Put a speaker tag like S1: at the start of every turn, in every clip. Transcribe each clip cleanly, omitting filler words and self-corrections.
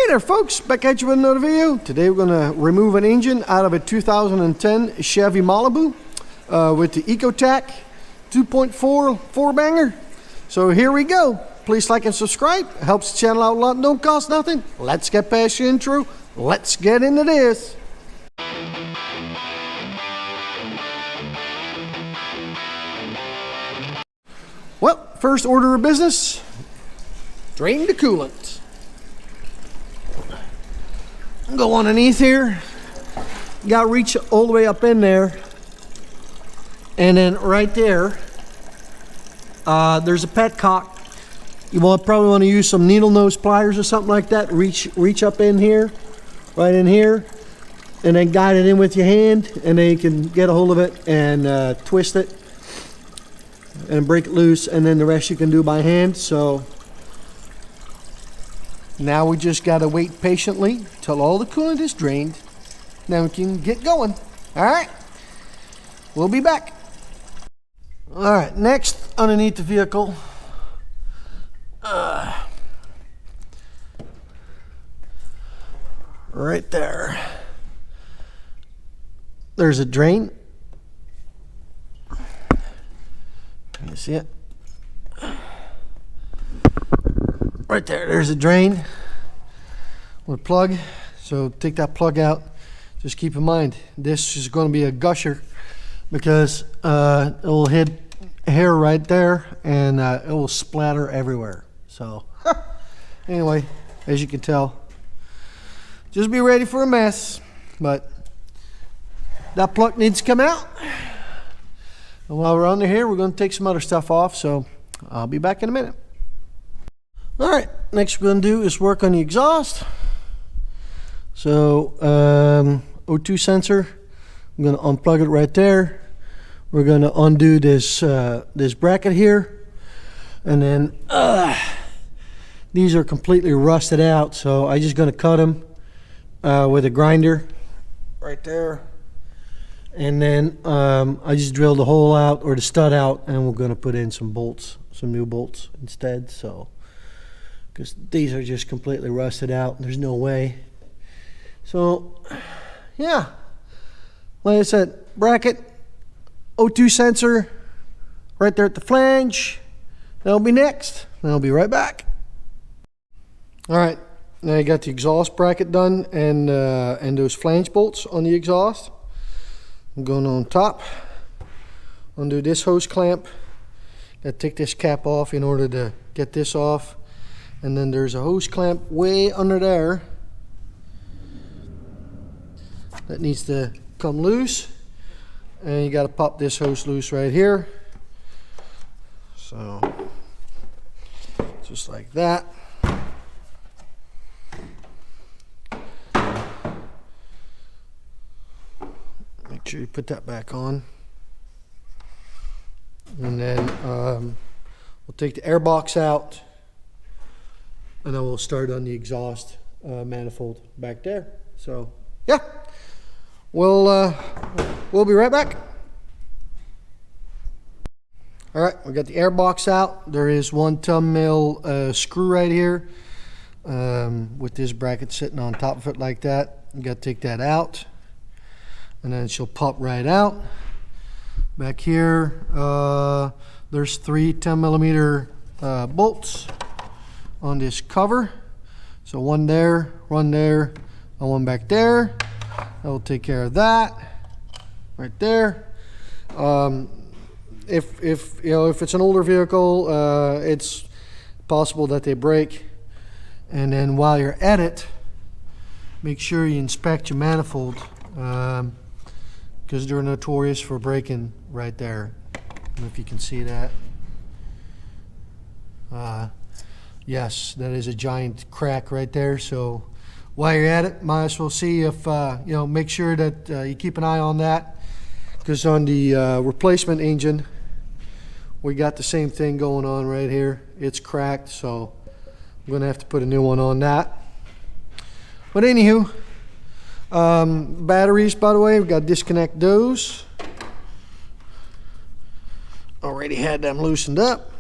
S1: there folks, back at you with another video. Today we're going to remove an engine out of a 2010 Chevy Malibu with the Ecotec 2.4 4-banger. So here we go. Please like and subscribe. Helps the channel out a lot and don't cost nothing. Let's get past the intro. Let's get into this. Well, first order of business, drain the coolant. Go underneath here. You gotta reach all the way up in there, and then right there there's a petcock. You probably want to use some needle nose pliers or something like that. Reach up in here, right in here, and then guide it in with your hand, and then you can get a hold of it and twist it and break it loose, and then the rest you can do by hand. So now we just got to wait patiently till all the coolant is drained. Now we can get going. All right, we'll be back. All right, next, underneath the vehicle, right there, there's a drain. Can you see it? Right there, there's a drain with a plug. So take that plug out. Just keep in mind, this is going to be a gusher because it will hit hair right there and it will splatter everywhere. So anyway, as you can tell, just be ready for a mess. But that plug needs to come out. And while we're under here, we're going to take some other stuff off. So I'll be back in a minute. All right, next we're going to do is work on the exhaust. So O2 sensor, I'm going to unplug it right there. We're going to undo this this bracket here, and then these are completely rusted out, so I'm just going to cut them with a grinder right there, and then I just drilled the hole out, or the stud out, and we're going to put in some bolts, some new bolts instead. So because these are just completely rusted out, there's no way. So yeah, like I said, bracket, O2 sensor right there at the flange. That'll be next, and I'll be right back. All right, now I got the exhaust bracket done and those flange bolts on the exhaust. I'm going on top, undo this hose clamp. Got to take this cap off in order to get this off. And then there's a hose clamp way under there that needs to come loose, and you got to pop this hose loose right here. So just like that. Make sure you put that back on, and then we'll take the air box out, and then we'll start on the exhaust manifold back there. So yeah, we'll be right back. All right, we got the air box out. There is one 10mm screw right here with this bracket sitting on top of it like that. You got to take that out, and then she'll pop right out. Back here, there's 3 10mm bolts on this cover. So one there, and one back there. That will take care of that right there. If it's an older vehicle, it's possible that they break. And then while you're at it, make sure you inspect your manifold, because they're notorious for breaking right there. I don't know if you can see that. Yes, that is a giant crack right there. So while you're at it, might as well see if make sure that you keep an eye on that, because on the replacement engine we got the same thing going on right here. It's cracked, so I'm gonna have to put a new one on that. But anywho, batteries, by the way, we got to disconnect those. Already had them loosened up.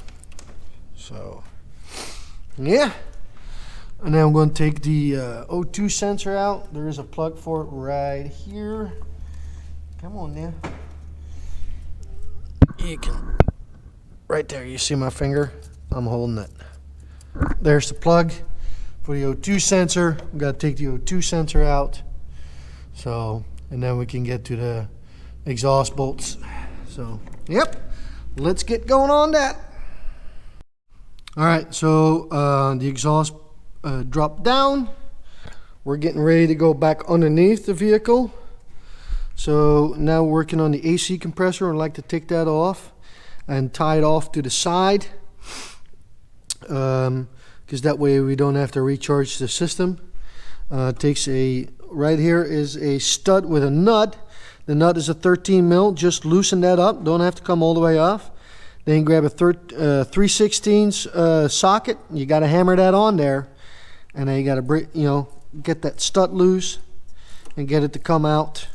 S1: So yeah, And then I'm going to take the O2 sensor out. There is a plug for it right here. Come on now. You can, right there, you see my finger? I'm holding it. There's the plug for the O2 sensor. We've got to take the O2 sensor out. So, and then we can get to the exhaust bolts. So, yep, let's get going on that. All right, so the exhaust dropped down. We're getting ready to go back underneath the vehicle. So now we're working on the AC compressor. I'd like to take that off and tie it off to the side, because that way we don't have to recharge the system. Takes a, right here is a stud with a nut. The nut is a 13 mil. Just loosen that up. Don't have to come all the way off. Then grab a 3/16 socket. You got to hammer that on there, and then you got to get that stud loose and get it to come out.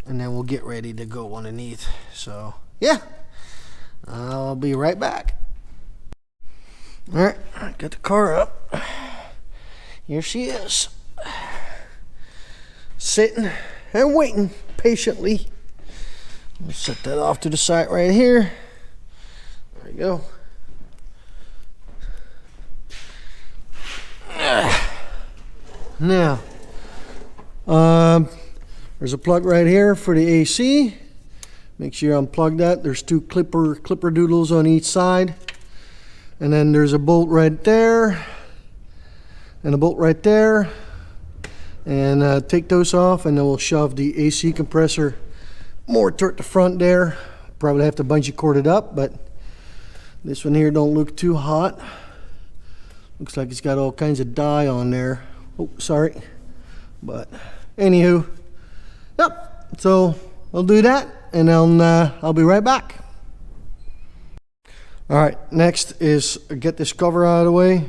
S1: And then we'll get ready to go underneath. So yeah, I'll be right back. All right, got the car up. Here she is, sitting and waiting patiently. Let's set that off to the side right here. There we go. Now, there's a plug right here for the AC. Make sure you unplug that. There's two clipper doodles on each side. And then there's a bolt right there. And a bolt right there. And take those off, and then we'll shove the AC compressor more toward the front there. Probably have to bungee cord it up, but this one here don't look too hot. Looks like it's got all kinds of dye on there. Oh, sorry. But anywho. Yep, so I'll do that, and I'll be right back. All right, next is get this cover out of the way.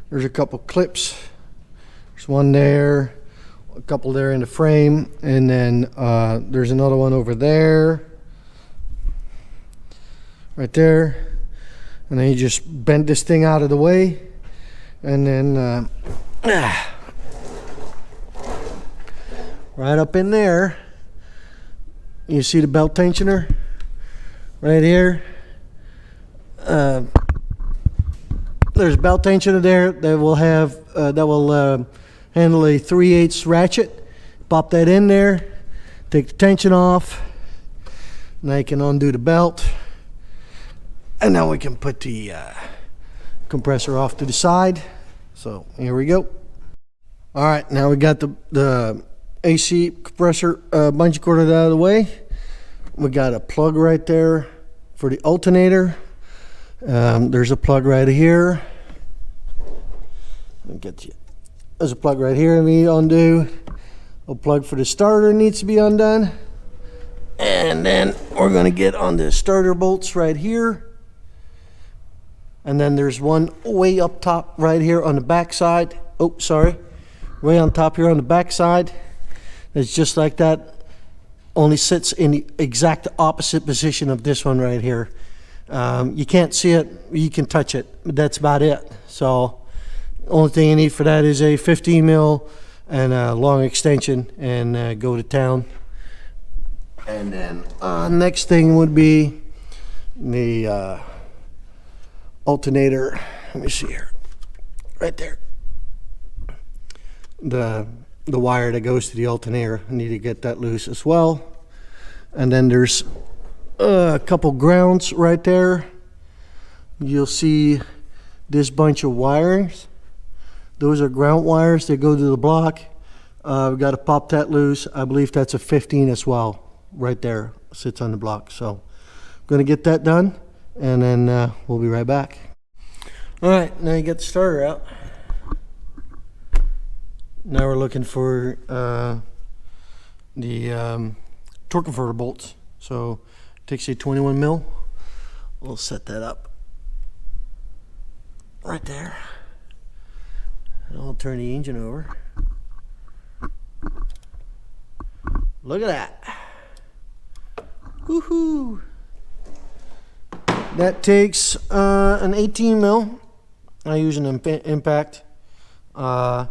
S1: There's a couple clips. There's one there, a couple there in the frame, and then there's another one over there, right there. And then you just bend this thing out of the way, and then right up in there, you see the belt tensioner right here. There's a belt tensioner there that will have handle a 3/8 ratchet. Pop that in there, take the tension off. Now you can undo the belt, and now we can put the compressor off to the side. So here we go. All right, now we got the AC compressor bungee corded out of the way. We got a plug right there for the alternator. There's a plug right here. There's a plug right here that we undo. A plug for the starter needs to be undone. And then we're going to get on the starter bolts right here. And then there's one way up top right here on the back side. Oh, sorry. Way on top here on the back side. It's just like that, only sits in the exact opposite position of this one right here. You can't see it, you can touch it, but that's about it. So only thing you need for that is a 15 mil and a long extension, and go to town. And then next thing would be the alternator. Let me see here, right there. The wire that goes to the alternator, I need to get that loose as well. And then there's a couple grounds right there. You'll see this bunch of wires. Those are ground wires that go to the block. We've got to pop that loose. I believe that's a 15 as well. Right there, sits on the block. So I'm going to get that done, and then we'll be right back. All right, now you get the starter out. Now we're looking for the torque converter bolts. So it takes a 21 mil. We'll set that up right there. And I'll turn the engine over. Look at that. Woohoo! That takes an 18 mil. I use an impact. When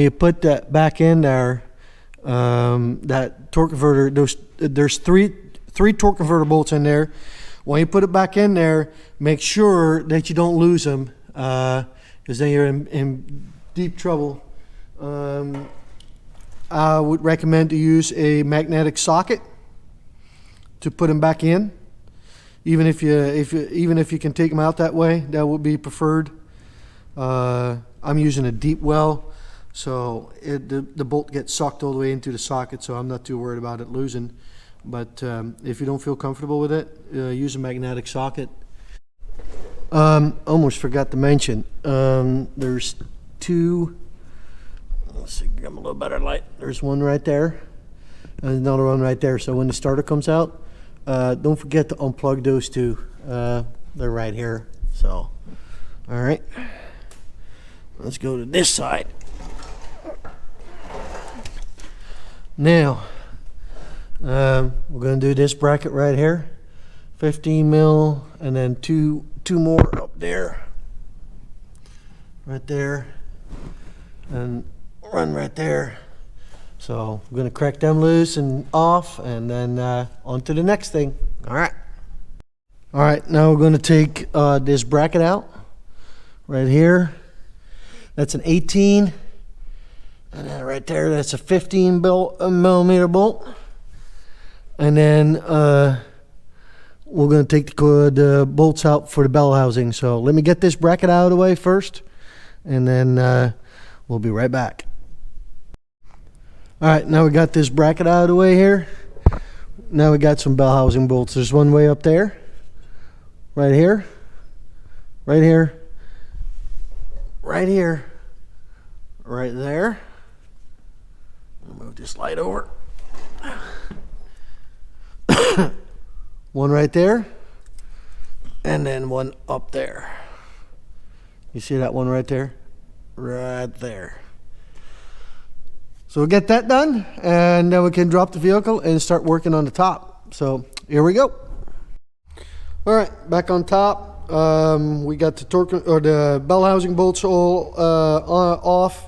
S1: you put that back in there, that torque converter, there's three torque converter bolts in there. When you put it back in there, make sure that you don't lose them, because then you're in deep trouble. I would recommend to use a magnetic socket to put them back in. Even if you can take them out that way, that would be preferred. I'm using a deep well, so the bolt gets sucked all the way into the socket, so I'm not too worried about it losing. But if you don't feel comfortable with it, use a magnetic socket. Almost forgot to mention, there's two. Let's see, give them a little better light. There's one right there, and another one right there. So when the starter comes out, don't forget to unplug those two. They're right here. So, all right. Let's go to this side. Now, we're going to do this bracket right here, 15 mil, and then two more up there, right there, and run right there. So we're going to crack them loose and off, and then on to the next thing. All right. All right, now we're going to take this bracket out right here. That's an 18, and then right there, that's a 15 millimeter bolt. And then we're going to take the bolts out for the bell housing. So let me get this bracket out of the way first, and then we'll be right back. All right, now we got this bracket out of the way here. Now we got some bell housing bolts. There's one way up there, right here, right here, right here, right there. I'll move this light over. One right there, and then one up there. You see that one right there? Right there. So we'll get that done, and then we can drop the vehicle and start working on the top. So here we go. All right, back on top. We got the torque or the bell housing bolts all off.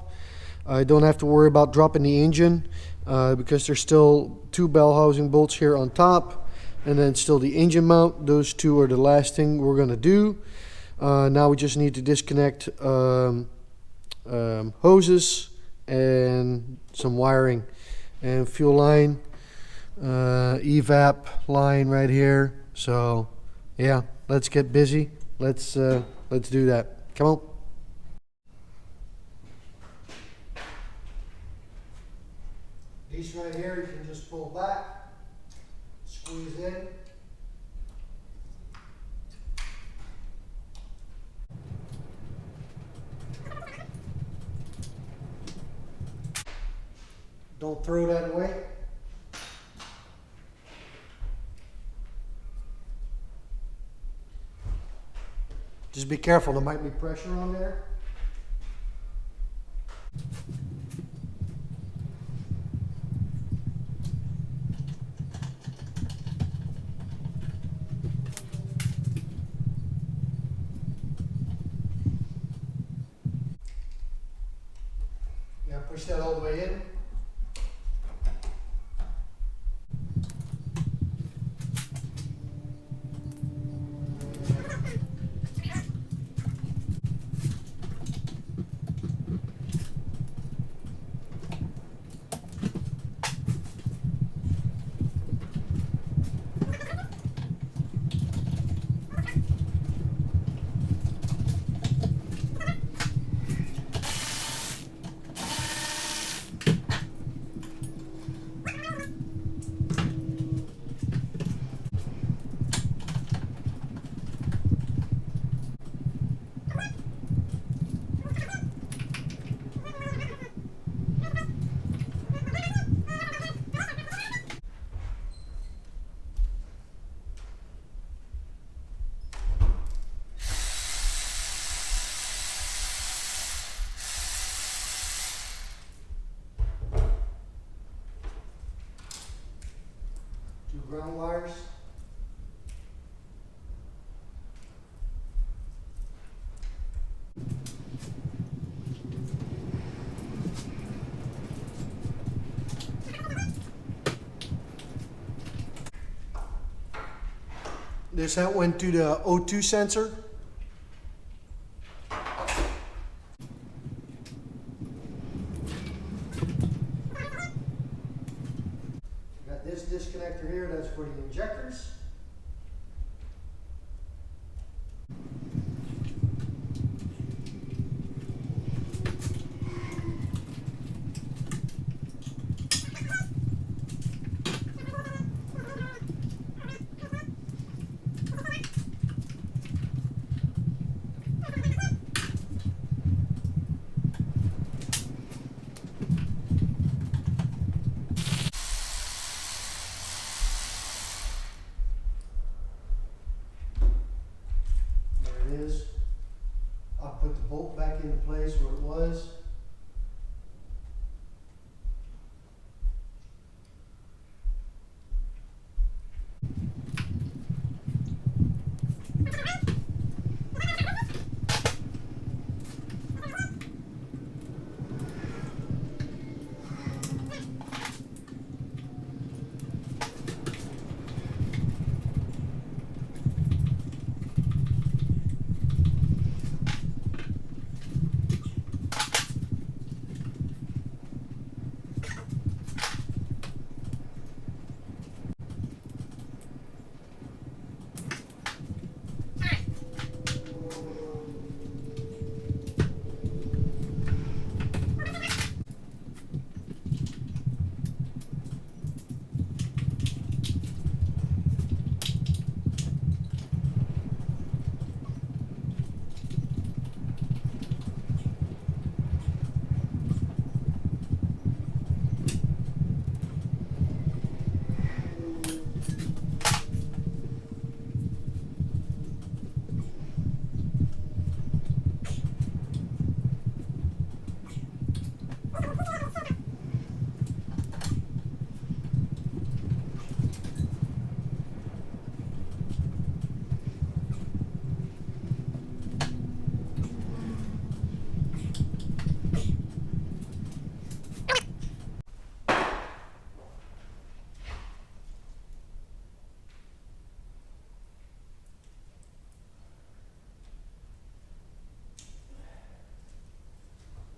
S1: I don't have to worry about dropping the engine because there's still two bell housing bolts here on top, and then still the engine mount. Those two are the last thing we're gonna do. Now we just need to disconnect hoses and some wiring and fuel line, evap line right here. So yeah, let's get busy. Let's do that. Come on. These right here, you can just pull back, squeeze in. Don't throw that away. Just be careful, there might be pressure on there. Yeah, push that all the way in. This out went to the O2 sensor. Got this disconnector here, that's for the injectors. Is. I'll put the bolt back into place where it was.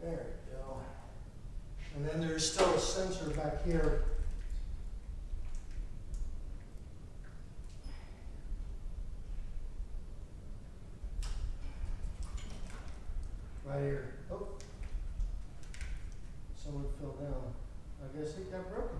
S1: There we go. And then there's still a sensor back here. Right here. Oh. Someone fell down. I guess it got broken.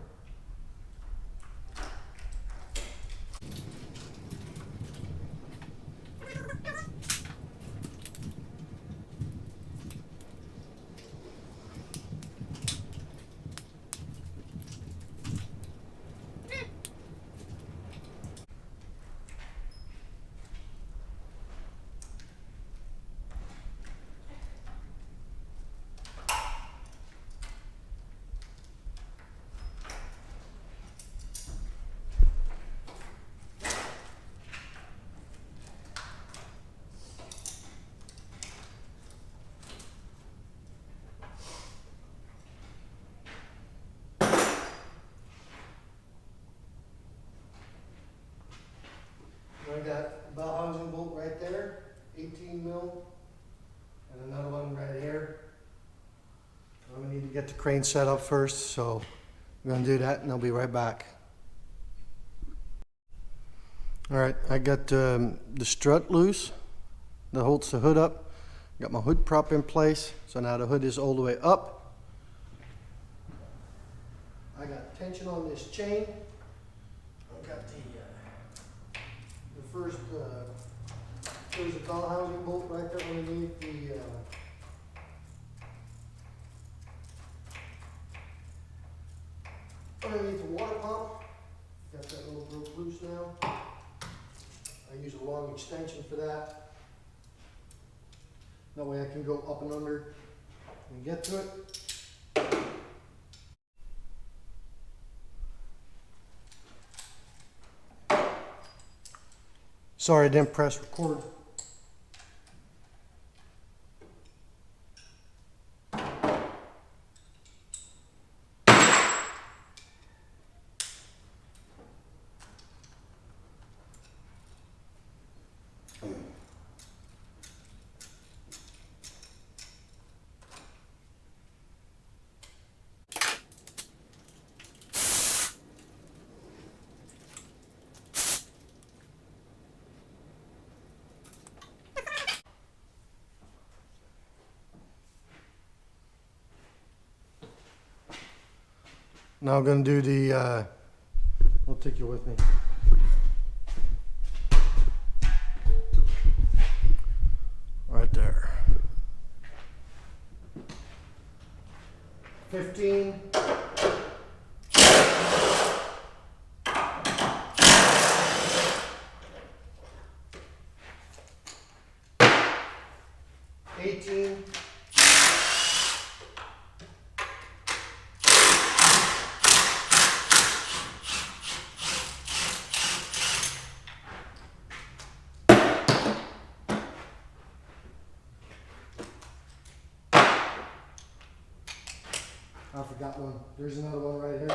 S1: I got a bell housing bolt right there, 18 mil, and another one right here. I'm gonna need to get the crane set up first, so I'm gonna do that and I'll be right back. All right, I got the strut loose that holds the hood up. Got my hood prop in place, so now the hood is all the way up. I got tension on this chain. I've got the first, there's a bell housing bolt right there underneath the water pump. Got that little broke loose now. I use a long extension for that. That way I can go up and under and get to it. Sorry, I didn't press record. Now I'm going to do the, I'll take you with me. Right there. 15. 18. 'I forgot one. There's another one right here.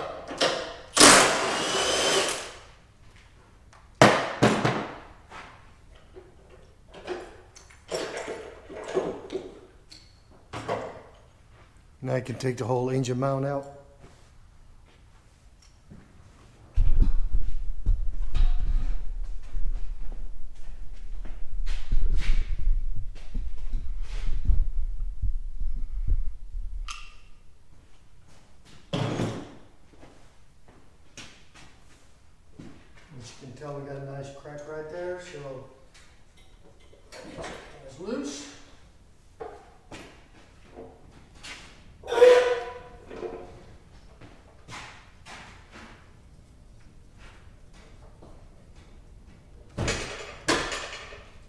S1: Now I can take the whole engine mount out. As you can tell, we got a nice crack right there, so it's loose.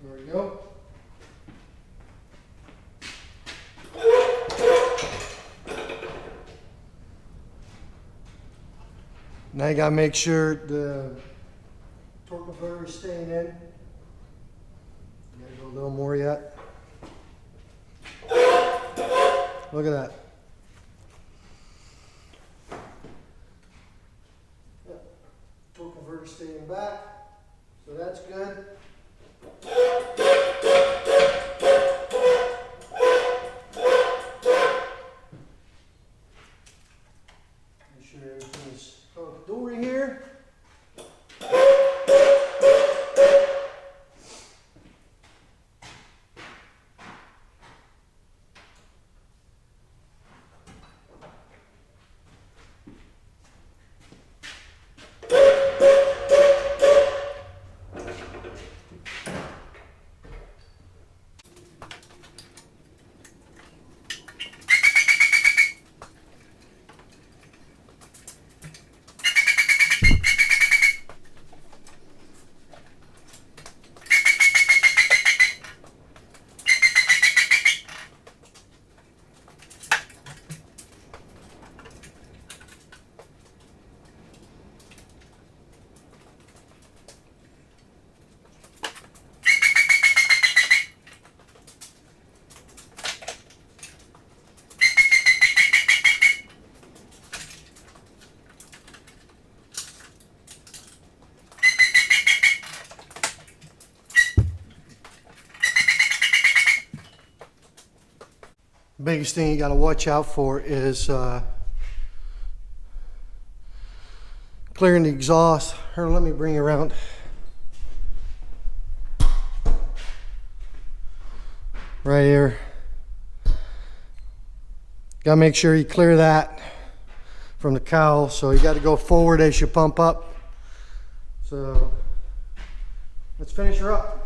S1: There we go. Now you gotta make sure the torque converter is staying in. Gotta go a little more yet. Look at that. Yep. Torque converter staying back, so that's good. Make sure everything is door here. Biggest thing you got to watch out for is clearing the exhaust. Here, let me bring it around. Right here. Got to make sure you clear that from the cowl. So you got to go forward as you pump up. So let's finish her up.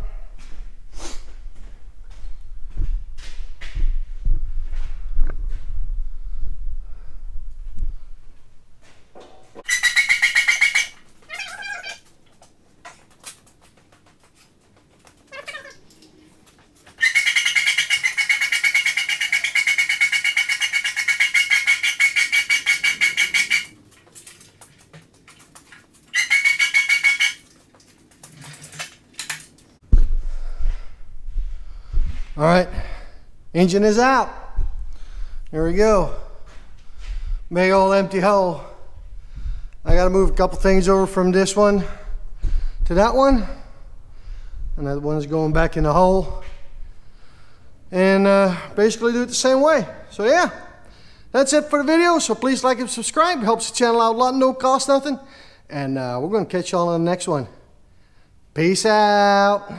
S1: All right, engine is out. There we go. Big old empty hole. I got to move a couple things over from this one to that one. And that one's going back in the hole. And basically do it the same way. So yeah, that's it for the video. So please like and subscribe. It helps the channel out a lot, no cost, nothing. And we're going to catch y'all on the next one. Peace out.